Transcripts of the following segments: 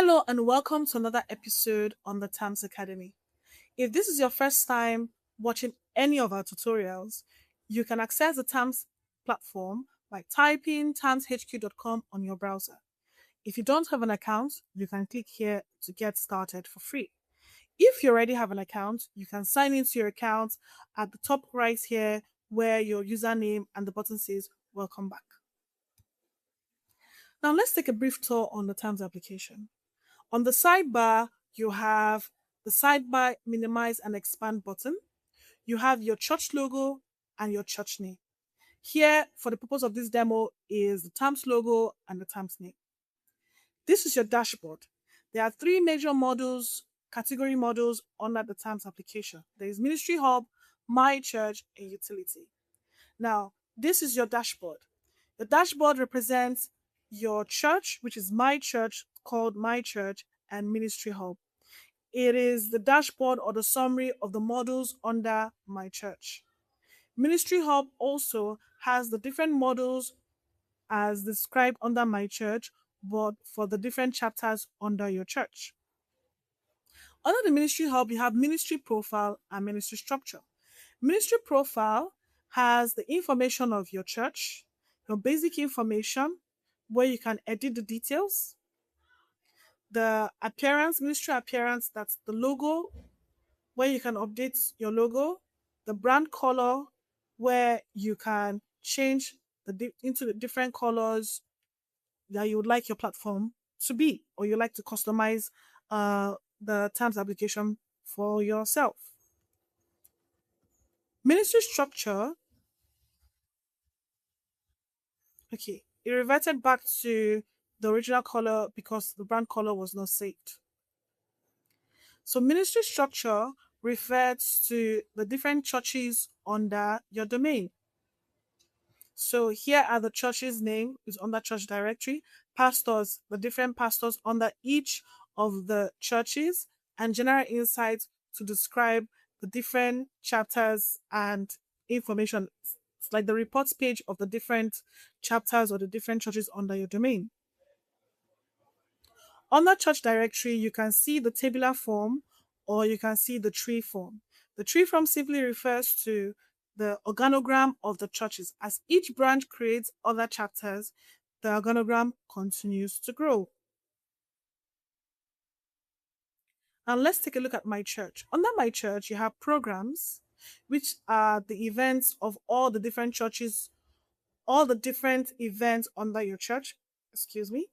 Hello and welcome to another episode on the TAMS Academy. If this is your first time watching any of our tutorials, you can access the TAMS platform by typing tamshq.com on your browser. If you don't have an account, you can click here to get started for free. If you already have an account, you can sign into your account at the top right here where your username and the button says welcome back. Now let's take a brief tour on the TAMS application. On the sidebar, you have the sidebar minimize and expand button. You have your church logo and your church name. Here, for the purpose of this demo, is the TAMS logo and the TAMS name. This is your dashboard. There are three major models, category models under the TAMS application. There is Ministry Hub, My Church, and Utility. Now, this is your dashboard. The dashboard represents your church, which is My Church, called My Church, and Ministry Hub. It is the dashboard or the summary of the models under My Church. Ministry Hub also has the different models as described under My Church, but for the different chapters under your church. Under the Ministry Hub, you have Ministry Profile and Ministry Structure. Ministry Profile has the information of your church, your basic information, where you can edit the details, the appearance, ministry appearance, that's the logo, where you can update your logo, the brand color, where you can change into the different colors that you would like your platform to be, or you like to customize the TAMS application for yourself. Ministry structure, okay, it reverted back to the original color because the brand color was not saved. So ministry structure refers to the different churches under your domain. So here are the church's name is under church directory, pastors, the different pastors under each of the churches, and general insights to describe the different chapters and information. It's like the reports page of the different chapters or the different churches under your domain. Under church directory, you can see the tabular form or you can see the tree form. The tree form simply refers to the organogram of the churches. As each branch creates other chapters, the organogram continues to grow. And let's take a look at My Church. Under My Church, you have programs, which are the events of all the different churches, all the different events under your church. Excuse me.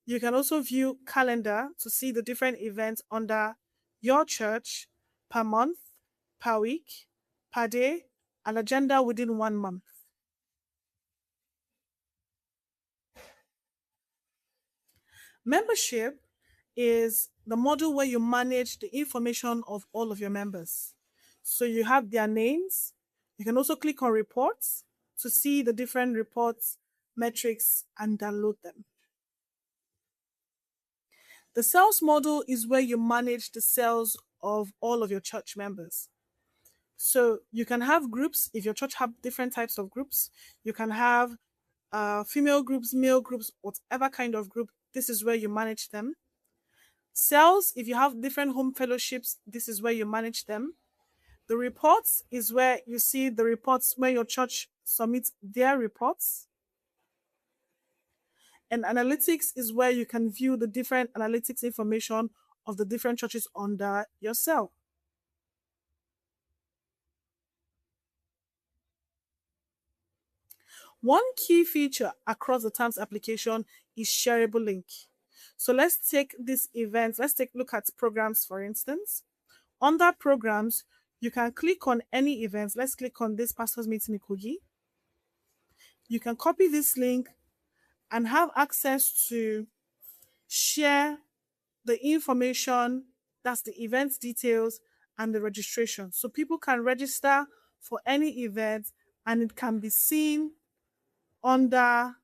You can also view calendar to see the different events under your church per month, per week, per day, and agenda within 1 month. Membership is the module where you manage the information of all of your members. So you have their names. You can also click on reports to see the different reports, metrics, and download them. The sales model is where you manage the sales of all of your church members. So you can have groups. If your church have different types of groups, you can have female groups, male groups, whatever kind of group. This is where you manage them. Sales, if you have different home fellowships, this is where you manage them. The reports is where you see the reports where your church submits their reports. And analytics is where you can view the different analytics information of the different churches under yourself. One key feature across the TAMS application is shareable link. So let's take this event, let's take a look at programs, for instance. Under programs, you can click on any events. Let's click on this pastor's meeting in Kogi. You can copy this link and have access to share the information, that's the event details and the registration. So people can register for any event and it can be seen under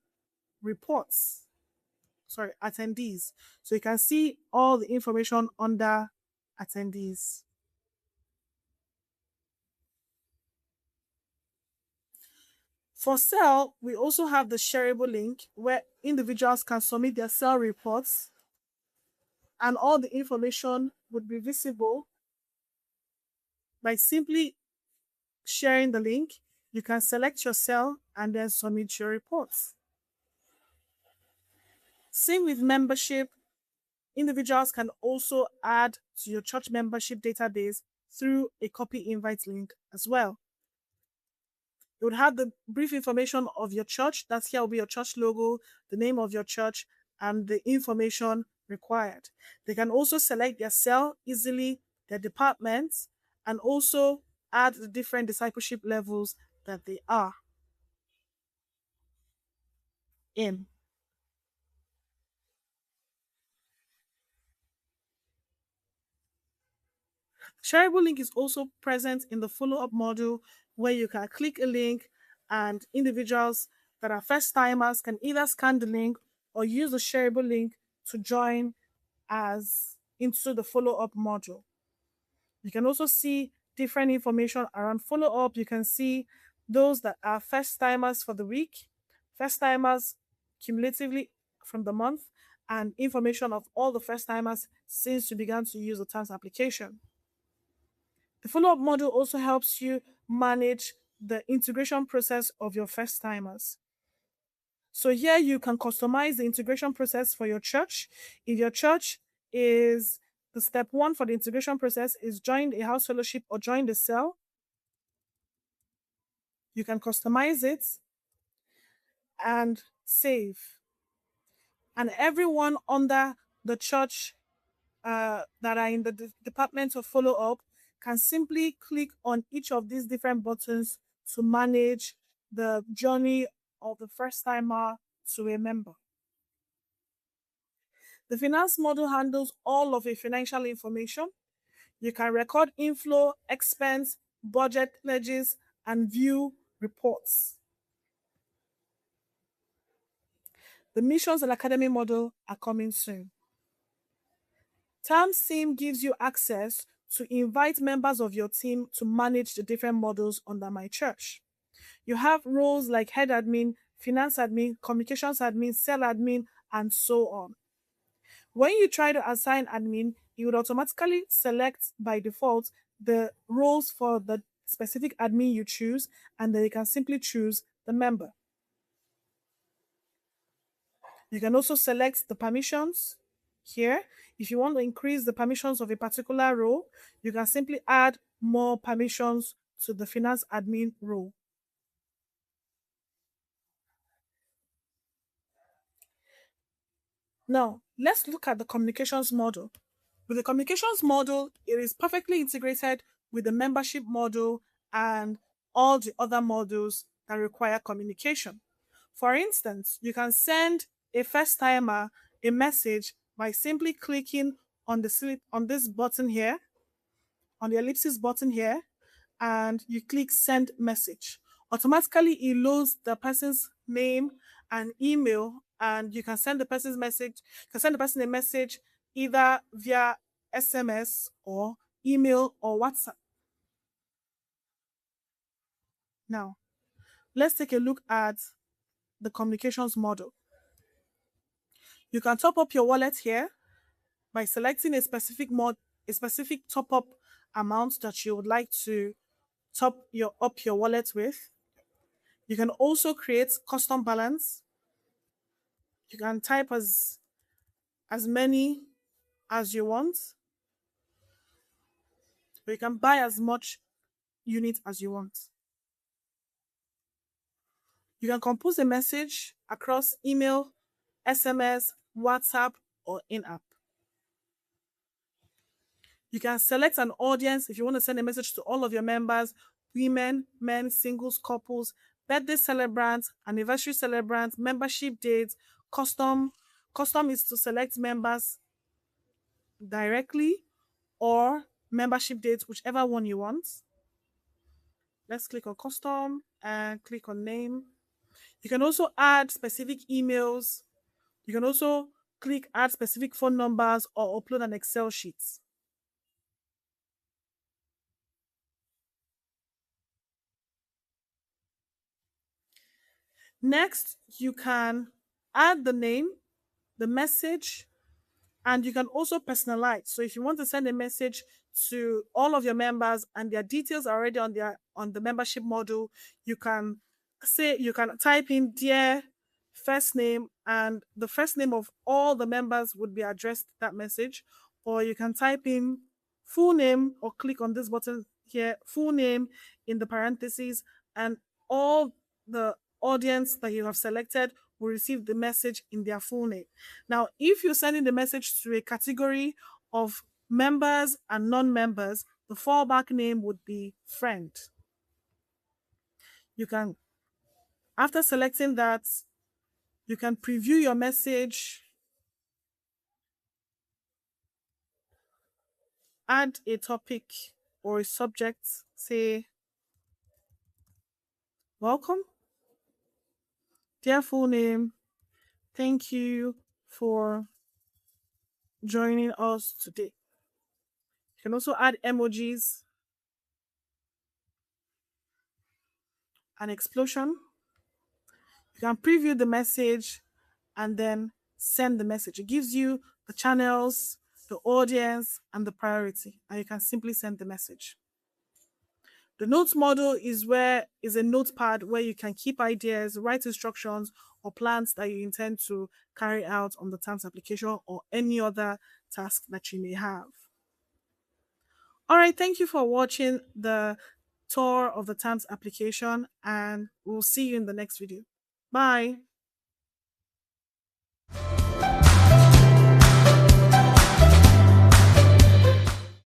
reports. Sorry, attendees. So you can see all the information under attendees. For cell, we also have the shareable link where individuals can submit their cell reports and all the information would be visible by simply sharing the link. You can select your cell and then submit your reports. Same with membership, individuals can also add to your church membership database through a copy invite link as well. It would have the brief information of your church. That's here will be your church logo, the name of your church, and the information required. They can also select their cell easily, their departments, and also add the different discipleship levels that they are in. Shareable link is also present in the follow up module where you can click a link and individuals that are first timers can either scan the link or use the shareable link to join as into the follow up module. You can also see different information around follow up. You can see those that are first timers for the week, first timers cumulatively from the month, and information of all the first timers since you began to use the TAMS application. The follow up module also helps you manage the integration process of your first timers. So here you can customize the integration process for your church. If your church is the step one for the integration process is join a house fellowship or join the cell, you can customize it and save. And everyone under the church that are in the department of follow up can simply click on each of these different buttons to manage the journey of the first timer to a member. The finance model handles all of your financial information. You can record inflow, expense, budget pledges, and view reports. The missions and academy model are coming soon. TAMS team gives you access to invite members of your team to manage the different models under my church. You have roles like head admin, finance admin, communications admin, cell admin, and so on. When you try to assign admin, you would automatically select by default the roles for the specific admin you choose, and then you can simply choose the member. You can also select the permissions here. If you want to increase the permissions of a particular role, you can simply add more permissions to the finance admin role. Now, let's look at the communications model. With the communications model, it is perfectly integrated with the membership model and all the other modules that require communication. For instance, you can send a first timer a message by simply clicking on this button here, on the ellipsis button here, and you click send message. Automatically it loads the person's name and email, and you can send the person's message, you can send the person a message either via SMS or email or WhatsApp. Now, let's take a look at the communications model. You can top up your wallet here by selecting a specific top up amount that you would like to up your wallet with. You can also create custom balance. You can type as many as you want, or you can buy as much unit as you want. You can compose a message across email, SMS, WhatsApp, or in-app. You can select an audience if you want to send a message to all of your members, women, men, singles, couples, birthday celebrants, anniversary celebrants, membership dates, custom. Custom is to select members directly or membership dates, whichever one you want. Let's click on custom and click on name. You can also add specific emails. You can also click add specific phone numbers or upload an Excel sheet. Next, you can add the name, the message, and you can also personalize. So if you want to send a message to all of your members and their details are already on the membership module, you can you can type in dear first name, and the first name of all the members would be addressed to that message. Or you can type in full name, or click on this button here, full name in the parentheses, and all the audience that you have selected will receive the message in their full name. Now, if you're sending the message to a category of members and non-members, the fallback name would be friend. You can, after selecting that, you can preview your message, add a topic or a subject, say, welcome, dear full name, thank you for joining us today. You can also add emojis, an explosion. You can preview the message and then send the message. It gives you the channels, the audience, and the priority, and you can simply send the message. The notes model is a notepad where you can keep ideas, write instructions, or plans that you intend to carry out on the TAMS application or any other task that you may have. All right, thank you for watching the tour of the TAMS application, and we'll see you in the next video. Bye.